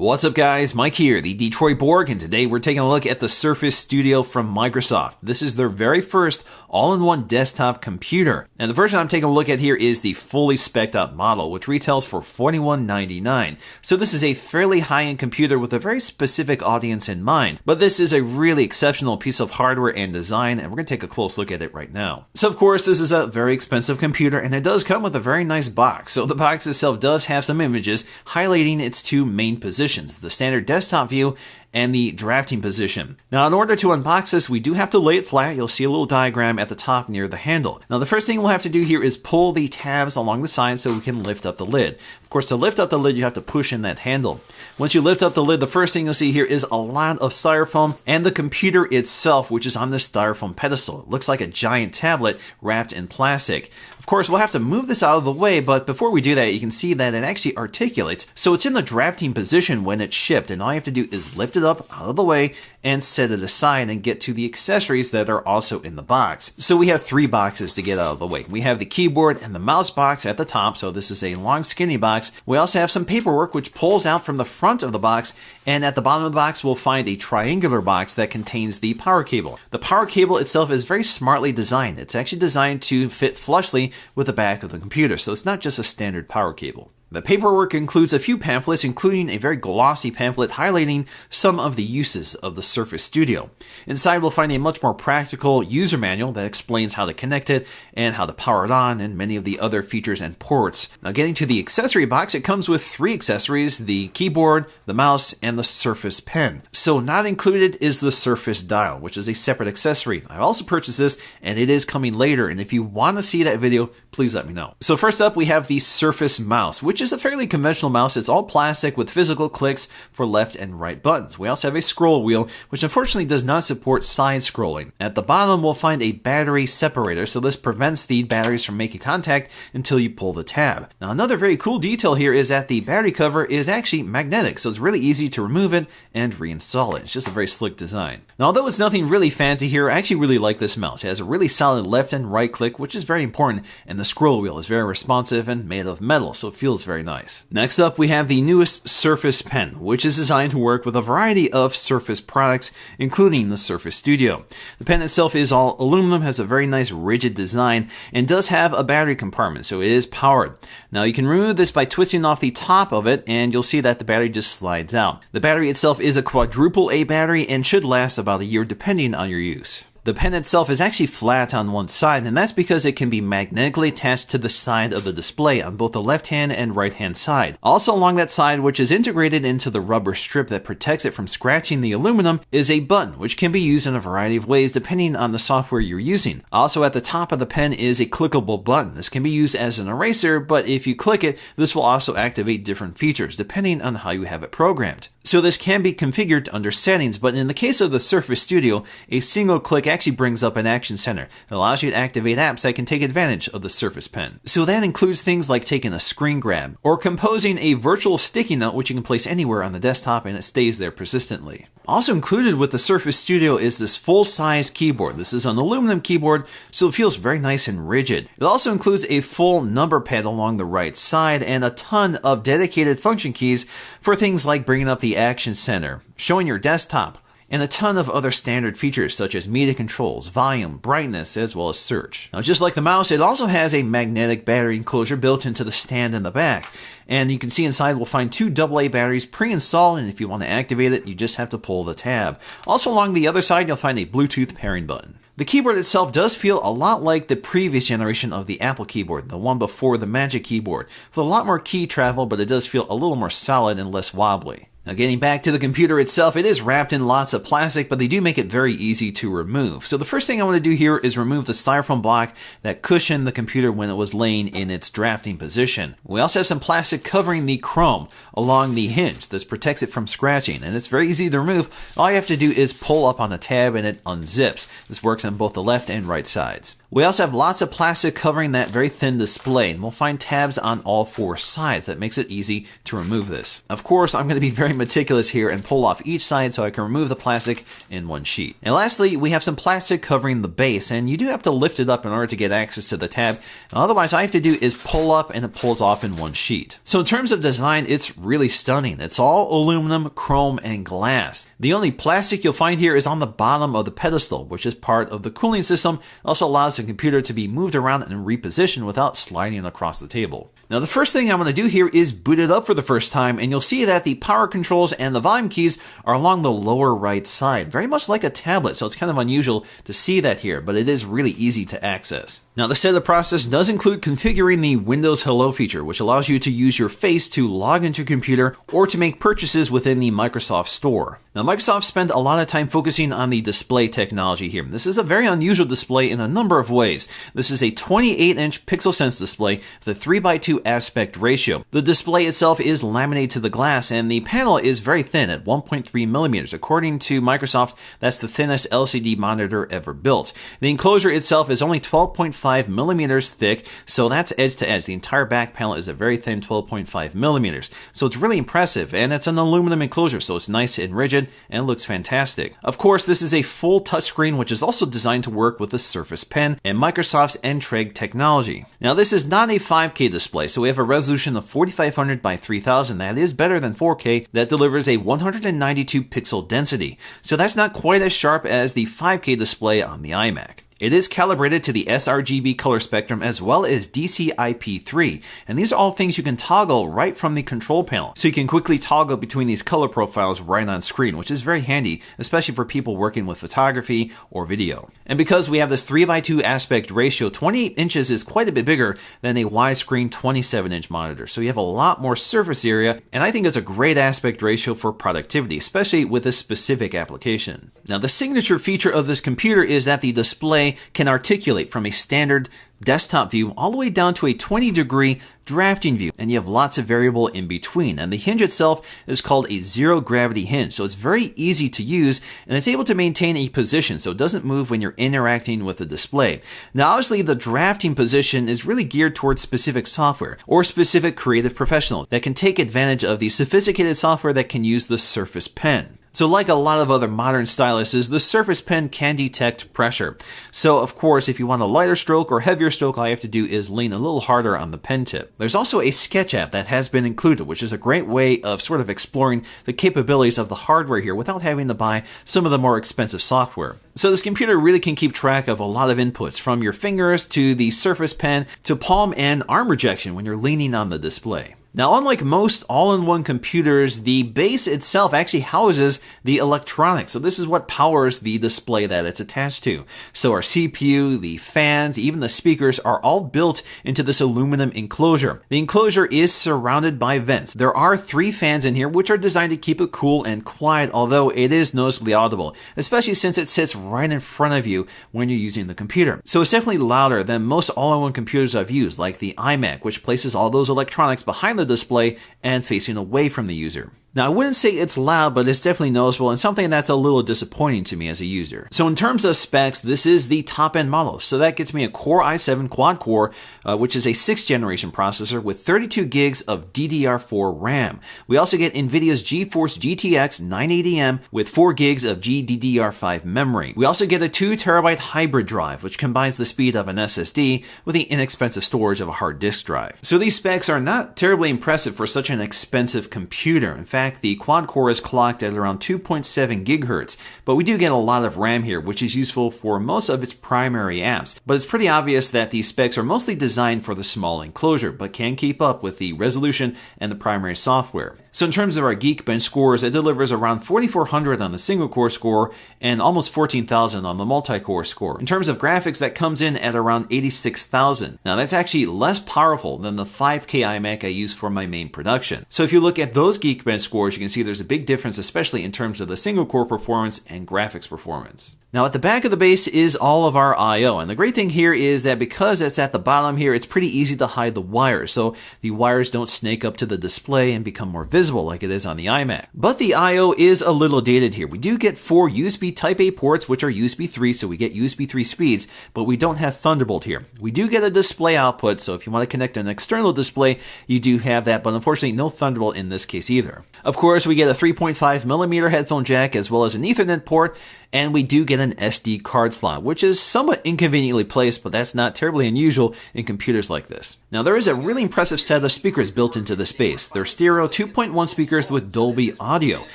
What's up guys, Mike here, the Detroit Borg, and today we're taking a look at the Surface Studio from Microsoft. This is their very first all-in-one desktop computer. And the version I'm taking a look at here is the fully spec'd out model, which retails for $41.99. So this is a fairly high-end computer with a very specific audience in mind. But this is a really exceptional piece of hardware and design, and we're going to take a close look at it right now. So of course, this is a very expensive computer, and it does come with a very nice box. So the box itself does have some images highlighting its two main positions. The standard desktop view and the drafting position. Now, in order to unbox this, we do have to lay it flat. You'll see a little diagram at the top near the handle. Now, the first thing we'll have to do here is pull the tabs along the side so we can lift up the lid. Of course, to lift up the lid, you have to push in that handle. Once you lift up the lid, the first thing you'll see here is a lot of styrofoam and the computer itself, which is on this styrofoam pedestal. It looks like a giant tablet wrapped in plastic. Of course, we'll have to move this out of the way, but before we do that, you can see that it actually articulates. So it's in the drafting position when it's shipped, and all you have to do is lift it up out of the way and set it aside and get to the accessories that are also in the box. So we have three boxes to get out of the way. We have the keyboard and the mouse box at the top, so this is a long skinny box. We also have some paperwork which pulls out from the front of the box, and at the bottom of the box we'll find a triangular box that contains the power cable. The power cable itself is very smartly designed. It's actually designed to fit flushly with the back of the computer, so it's not just a standard power cable. The paperwork includes a few pamphlets, including a very glossy pamphlet highlighting some of the uses of the Surface Studio. Inside we'll find a much more practical user manual that explains how to connect it and how to power it on and many of the other features and ports. Now, getting to the accessory box, it comes with three accessories: the keyboard, the mouse, and the Surface Pen. So not included is the Surface Dial, which is a separate accessory. I also purchased this and it is coming later, and if you want to see that video, please let me know. So first up, we have the Surface Mouse, which is a fairly conventional mouse. It's all plastic with physical clicks for left and right buttons. We also have a scroll wheel, which unfortunately does not support side scrolling. At the bottom, we'll find a battery separator, so this prevents the batteries from making contact until you pull the tab. Now, another very cool detail here is that the battery cover is actually magnetic, so it's really easy to remove it and reinstall it. It's just a very slick design. Now, although it's nothing really fancy here, I actually really like this mouse. It has a really solid left and right click, which is very important, and the scroll wheel is very responsive and made of metal, so it feels very nice. Next up, we have the newest Surface Pen, which is designed to work with a variety of Surface products, including the Surface Studio. The pen itself is all aluminum, has a very nice rigid design, and does have a battery compartment, so it is powered. Now, you can remove this by twisting off the top of it, and you'll see that the battery just slides out. The battery itself is a quadruple A battery and should last about a year depending on your use. The pen itself is actually flat on one side, and that's because it can be magnetically attached to the side of the display on both the left-hand and right-hand side. Also along that side, which is integrated into the rubber strip that protects it from scratching the aluminum, is a button, which can be used in a variety of ways depending on the software you're using. Also at the top of the pen is a clickable button. This can be used as an eraser, but if you click it, this will also activate different features depending on how you have it programmed. So this can be configured under settings, but in the case of the Surface Studio, a single click actually brings up an action center. It allows you to activate apps that can take advantage of the Surface Pen. So that includes things like taking a screen grab or composing a virtual sticky note, which you can place anywhere on the desktop and it stays there persistently. Also included with the Surface Studio is this full-size keyboard. This is an aluminum keyboard, so it feels very nice and rigid. It also includes a full number pad along the right side and a ton of dedicated function keys for things like bringing up the action center, showing your desktop, and a ton of other standard features such as media controls, volume, brightness, as well as search. Now, just like the mouse, it also has a magnetic battery enclosure built into the stand in the back. And you can see inside we'll find two AA batteries pre-installed, and if you want to activate it, you just have to pull the tab. Also along the other side, you'll find a Bluetooth pairing button. The keyboard itself does feel a lot like the previous generation of the Apple keyboard, the one before the Magic Keyboard, with a lot more key travel, but it does feel a little more solid and less wobbly. Now, getting back to the computer itself, it is wrapped in lots of plastic, but they do make it very easy to remove. So the first thing I want to do here is remove the styrofoam block that cushioned the computer when it was laying in its drafting position. We also have some plastic covering the chrome along the hinge. This protects it from scratching, and it's very easy to remove. All you have to do is pull up on the tab and it unzips. This works on both the left and right sides. We also have lots of plastic covering that very thin display, and we'll find tabs on all 4 sides. That makes it easy to remove this. Of course, I'm going to be very meticulous here and pull off each side so I can remove the plastic in one sheet. And lastly, we have some plastic covering the base, and you do have to lift it up in order to get access to the tab. And otherwise, all I have to do is pull up and it pulls off in one sheet. So in terms of design, it's really stunning. It's all aluminum, chrome, and glass. The only plastic you'll find here is on the bottom of the pedestal, which is part of the cooling system. It also allows the computer to be moved around and repositioned without sliding across the table. Now the first thing I'm going to do here is boot it up for the first time, and you'll see that the power controls and the volume keys are along the lower right side, very much like a tablet, so it's kind of unusual to see that here, but it is really easy to access. Now the setup process does include configuring the Windows Hello feature, which allows you to use your face to log into your computer or to make purchases within the Microsoft Store. Now Microsoft spent a lot of time focusing on the display technology here. This is a very unusual display in a number of ways. This is a 28-inch pixel sense display with a 3:2 aspect ratio. The display itself is laminated to the glass, and the panel is very thin at 1.3 millimeters. According to Microsoft, that's the thinnest LCD monitor ever built. The enclosure itself is only 12.5 millimeters thick, so that's edge to edge. The entire back panel is a very thin 12.5 millimeters. So it's really impressive, and it's an aluminum enclosure, so it's nice and rigid and looks fantastic. Of course, this is a full touchscreen, which is also designed to work with the Surface Pen and Microsoft's Entreg technology. Now, this is not a 5K display, so we have a resolution of 4500 by 3000. That is better than 4K. That delivers a 192 pixel density. So that's not quite as sharp as the 5K display on the iMac. It is calibrated to the sRGB color spectrum as well as DCI-P3, and these are all things you can toggle right from the control panel. So you can quickly toggle between these color profiles right on screen, which is very handy, especially for people working with photography or video. And because we have this 3:2 aspect ratio, 28 inches is quite a bit bigger than a widescreen 27-inch monitor. So you have a lot more surface area, and I think it's a great aspect ratio for productivity, especially with this specific application. Now, the signature feature of this computer is that the display can articulate from a standard desktop view all the way down to a 20-degree drafting view, and you have lots of variable in between. And the hinge itself is called a zero gravity hinge, so it's very easy to use, and it's able to maintain a position so it doesn't move when you're interacting with the display. Now obviously the drafting position is really geared towards specific software or specific creative professionals that can take advantage of the sophisticated software that can use the Surface Pen. So like a lot of other modern styluses, the Surface Pen can detect pressure. So of course, if you want a lighter stroke or heavier stroke, all you have to do is lean a little harder on the pen tip. There's also a sketch app that has been included, which is a great way of sort of exploring the capabilities of the hardware here without having to buy some of the more expensive software. So this computer really can keep track of a lot of inputs, from your fingers to the Surface Pen to palm and arm rejection when you're leaning on the display. Now, unlike most all-in-one computers, the base itself actually houses the electronics. So this is what powers the display that it's attached to. So our CPU, the fans, even the speakers are all built into this aluminum enclosure. The enclosure is surrounded by vents. There are 3 fans in here, which are designed to keep it cool and quiet, although it is noticeably audible, especially since it sits right in front of you when you're using the computer. So it's definitely louder than most all-in-one computers I've used, like the iMac, which places all those electronics behind the display and facing away from the user. Now, I wouldn't say it's loud, but it's definitely noticeable and something that's a little disappointing to me as a user. So in terms of specs, this is the top-end model. So that gets me a Core i7 quad-core, which is a 6th generation processor with 32 gigs of DDR4 RAM. We also get NVIDIA's GeForce GTX 980M with 4 gigs of GDDR5 memory. We also get a 2 terabyte hybrid drive, which combines the speed of an SSD with the inexpensive storage of a hard disk drive. So these specs are not terribly impressive for such an expensive computer. In fact, the quad-core is clocked at around 2.7 gigahertz, but we do get a lot of RAM here, which is useful for most of its primary apps. But it's pretty obvious that these specs are mostly designed for the small enclosure, but can keep up with the resolution and the primary software. So in terms of our Geekbench scores, it delivers around 4,400 on the single-core score and almost 14,000 on the multi-core score. In terms of graphics, that comes in at around 86,000. Now that's actually less powerful than the 5K iMac I use for my main production. So if you look at those Geekbench scores, you can see there's a big difference, especially in terms of the single core performance and graphics performance. Now at the back of the base is all of our I/O, and the great thing here is that because it's at the bottom here, it's pretty easy to hide the wires, so the wires don't snake up to the display and become more visible like it is on the iMac. But the I/O is a little dated here. We do get 4 USB Type-A ports, which are USB 3, so we get USB 3 speeds, but we don't have Thunderbolt here. We do get a display output, so if you want to connect an external display, you do have that, but unfortunately no Thunderbolt in this case either. Of course, we get a 3.5mm headphone jack as well as an Ethernet port, and we do get an SD card slot, which is somewhat inconveniently placed, but that's not terribly unusual in computers like this. Now there is a really impressive set of speakers built into the space. They're stereo 2.1 speakers with Dolby audio,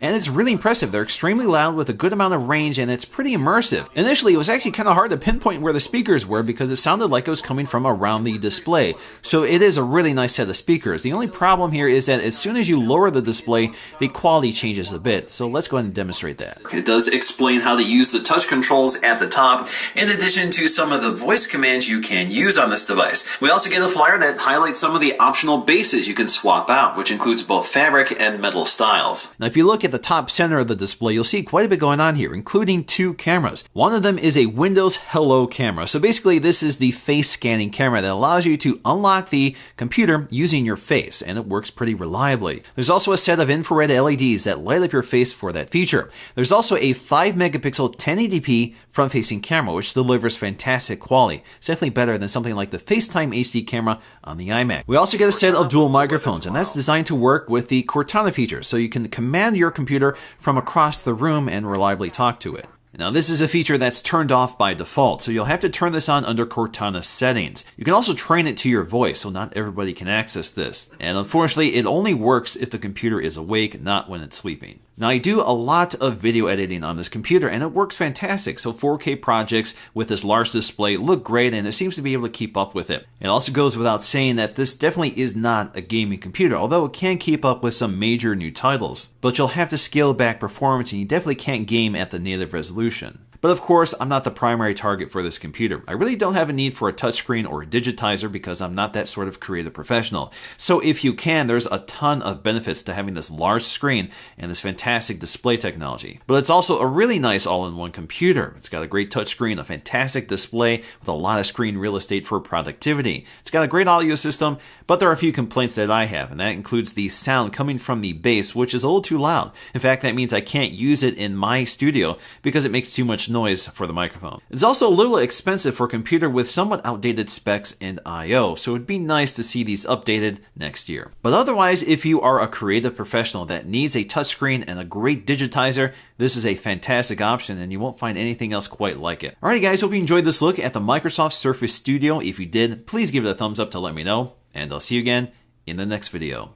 and it's really impressive. They're extremely loud with a good amount of range, and it's pretty immersive. Initially, it was actually kind of hard to pinpoint where the speakers were because it sounded like it was coming from around the display. So it is a really nice set of speakers. The only problem here is that as soon as you lower the display, the quality changes a bit. So let's go ahead and demonstrate that. It does explain how to use the touch controls at the top, in addition to some of the voice commands you can use on this device. We also get a flyer that highlights some of the optional bases you can swap out, which includes both fabric and metal styles. Now if you look at the top center of the display, you'll see quite a bit going on here, including 2 cameras. One of them is a Windows Hello camera. So basically this is the face scanning camera that allows you to unlock the computer using your face, and it works pretty reliably. There's also a set of infrared LEDs that light up your face for that feature. There's also a 5 megapixel 1080p front-facing camera, which delivers fantastic quality. It's definitely better than something like the FaceTime HD camera on the iMac. We also get a set of dual microphones, and that's designed to work with the Cortana feature, so you can command your computer from across the room and reliably talk to it. Now this is a feature that's turned off by default, so you'll have to turn this on under Cortana settings. You can also train it to your voice, so not everybody can access this. And unfortunately, it only works if the computer is awake, not when it's sleeping. Now I do a lot of video editing on this computer and it works fantastic, so 4K projects with this large display look great and it seems to be able to keep up with it. It also goes without saying that this definitely is not a gaming computer, although it can keep up with some major new titles. But you'll have to scale back performance and you definitely can't game at the native resolution. But of course, I'm not the primary target for this computer. I really don't have a need for a touchscreen or a digitizer because I'm not that sort of creative professional. So if you can, there's a ton of benefits to having this large screen and this fantastic display technology. But it's also a really nice all-in-one computer. It's got a great touchscreen, a fantastic display with a lot of screen real estate for productivity. It's got a great audio system, but there are a few complaints that I have, and that includes the sound coming from the bass, which is a little too loud. In fact, that means I can't use it in my studio because it makes too much noise for the microphone. It's also a little expensive for a computer with somewhat outdated specs and I/O, so it'd be nice to see these updated next year. But otherwise, if you are a creative professional that needs a touchscreen and a great digitizer, this is a fantastic option and you won't find anything else quite like it. Alright guys, hope you enjoyed this look at the Microsoft Surface Studio. If you did, please give it a thumbs up to let me know, and I'll see you again in the next video.